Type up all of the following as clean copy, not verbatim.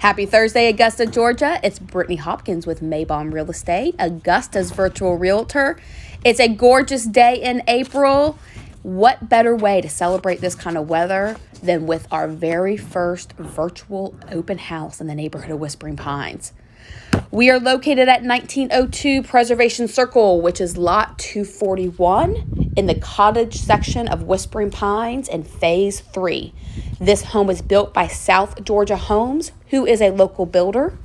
Happy Thursday, Augusta, Georgia. It's Brittany Hopkins with Maybaum Real Estate, Augusta's virtual realtor. It's a gorgeous day in April. What better way to celebrate this kind of weather than with our very first virtual open house in the neighborhood of Whispering Pines? We are located at 1902 Preservation Circle, which is lot 241 in the cottage section of Whispering Pines in Phase 3. This home was built by South Georgia Homes, who is a local builder.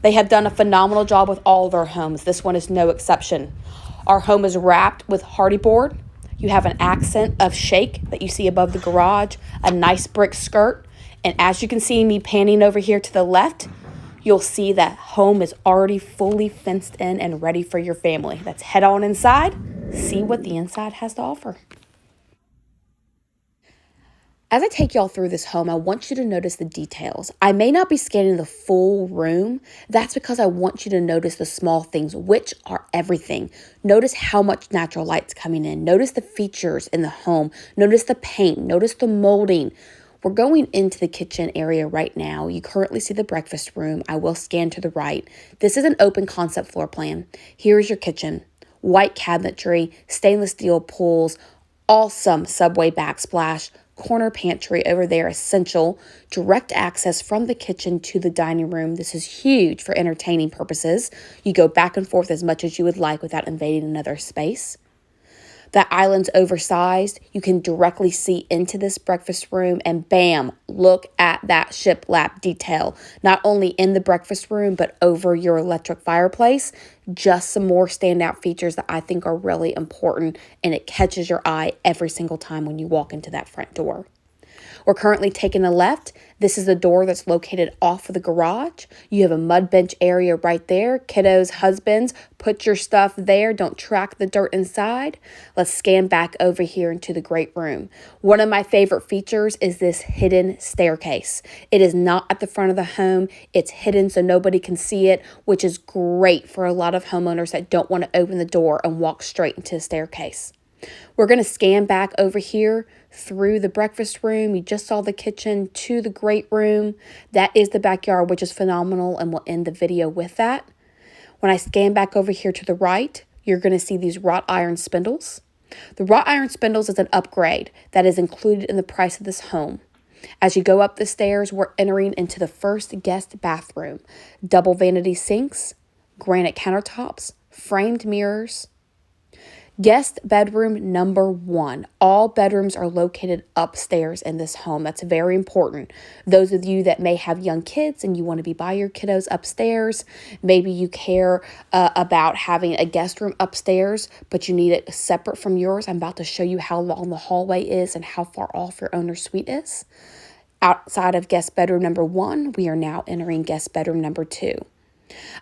They have done a phenomenal job with all of their homes. This one is no exception. Our home is wrapped with hardy board. You have an accent of shake that you see above the garage, a nice brick skirt. And as you can see me panning over here to the left, you'll see that home is already fully fenced in and ready for your family. Let's head on inside, see what the inside has to offer. As I take y'all through this home, I want you to notice the details. I may not be scanning the full room. That's because I want you to notice the small things, which are everything. Notice how much natural light's coming in. Notice the features in the home. Notice the paint. Notice the molding. We're going into the kitchen area right now. You currently see the breakfast room. I will scan to the right. This is an open concept floor plan. Here is your kitchen. White cabinetry, stainless steel pools, awesome subway backsplash, corner pantry over there, essential. Direct access from the kitchen to the dining room. This is huge for entertaining purposes. You go back and forth as much as you would like without invading another space. That island's oversized. You can directly see into this breakfast room and bam, look at that shiplap detail. Not only in the breakfast room, but over your electric fireplace. Just some more standout features that I think are really important, and it catches your eye every single time when you walk into that front door. We're currently taking a left. This is the door that's located off of the garage. You have a mud bench area right there. Kiddos, husbands, put your stuff there. Don't track the dirt inside. Let's scan back over here into the great room. One of my favorite features is this hidden staircase. It is not at the front of the home. It's hidden so nobody can see it, which is great for a lot of homeowners that don't want to open the door and walk straight into the staircase. We're going to scan back over here through the breakfast room. You just saw the kitchen to the great room. That is the backyard, which is phenomenal, and we'll end the video with that. When I scan back over here to the right, you're going to see these wrought iron spindles. The wrought iron spindles is an upgrade that is included in the price of this home. As you go up the stairs, we're entering into the first guest bathroom. Double vanity sinks, granite countertops, framed mirrors. Guest bedroom number 1. All bedrooms are located upstairs in this home. That's very important. Those of you that may have young kids and you want to be by your kiddos upstairs, maybe you care about having a guest room upstairs, but you need it separate from yours. I'm about to show you how long the hallway is and how far off your owner's suite is. Outside of guest bedroom number 1, we are now entering guest bedroom number 2.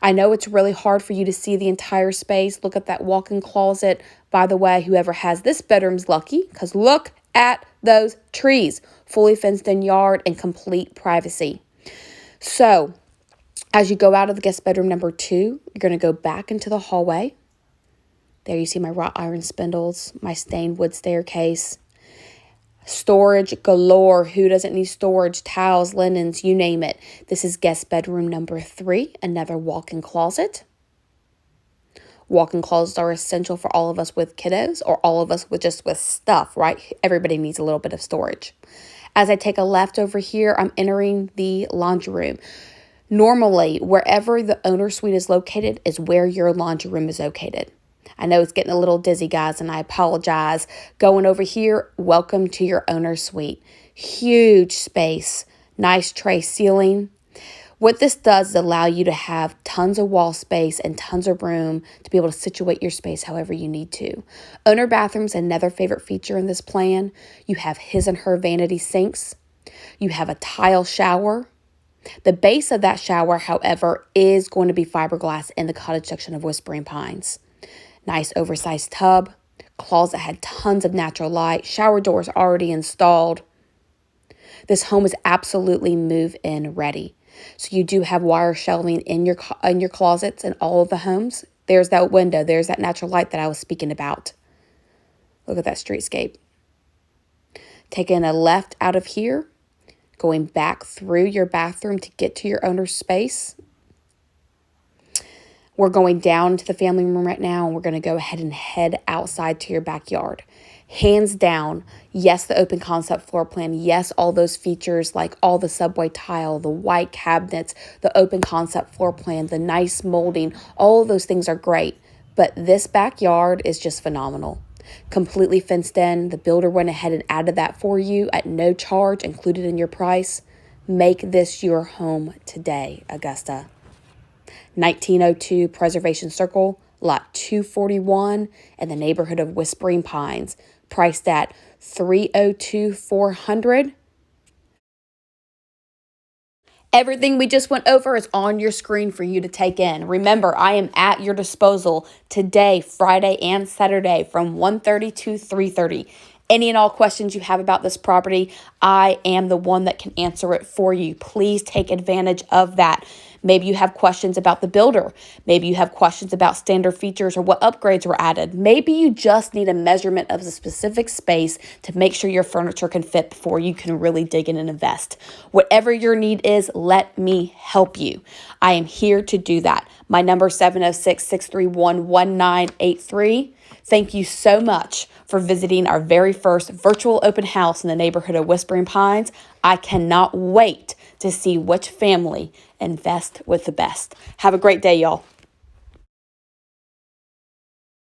I know it's really hard for you to see the entire space. Look at that walk-in closet. By the way, whoever has this bedroom's lucky, because look at those trees. Fully fenced-in yard and complete privacy. So, as you go out of the guest bedroom number 2, you're going to go back into the hallway. There you see my wrought iron spindles, my stained wood staircase. Storage galore. Who doesn't need storage? Towels, linens, you name it. This is guest bedroom number 3, another walk-in closet. Walk-in closets are essential for all of us with kiddos or all of us with stuff, right? Everybody needs a little bit of storage. As I take a left over here, I'm entering the laundry room. Normally, wherever the owner suite is located is where your laundry room is located. I know it's getting a little dizzy, guys, and I apologize. Going over here, welcome to your owner's suite. Huge space, nice tray ceiling. What this does is allow you to have tons of wall space and tons of room to be able to situate your space however you need to. Owner bathroom's another favorite feature in this plan. You have his and her vanity sinks. You have a tile shower. The base of that shower, however, is going to be fiberglass in the cottage section of Whispering Pines. Nice oversized tub. Closet had tons of natural light. Shower doors already installed. This home is absolutely move-in ready. So you do have wire shelving in your closets in all of the homes. There's that window. There's that natural light that I was speaking about. Look at that streetscape. Taking a left out of here, Going back through your bathroom to get to your owner's space. We're going down to the family room right now, and we're going to go ahead and head outside to your backyard. Hands down, yes, the open concept floor plan, yes, all those features like all the subway tile, the white cabinets, the open concept floor plan, the nice molding, all of those things are great. But this backyard is just phenomenal. Completely fenced in. The builder went ahead and added that for you at no charge, included in your price. Make this your home today, Augusta. 1902 Preservation Circle, lot 241 in the neighborhood of Whispering Pines, priced at $302,400. Everything we just went over is on your screen for you to take in. Remember, I am at your disposal today, Friday, and Saturday from 1:30 to 3:30. Any and all questions you have about this property, I am the one that can answer it for you. Please take advantage of that. Maybe you have questions about the builder. Maybe you have questions about standard features or what upgrades were added. Maybe you just need a measurement of a specific space to make sure your furniture can fit before you can really dig in and invest. Whatever your need is, let me help you. I am here to do that. My number is 706-631-1983. Thank you so much for visiting our very first virtual open house in the neighborhood of Whispering Pines. I cannot wait to see which family invest with the best. Have a great day, y'all.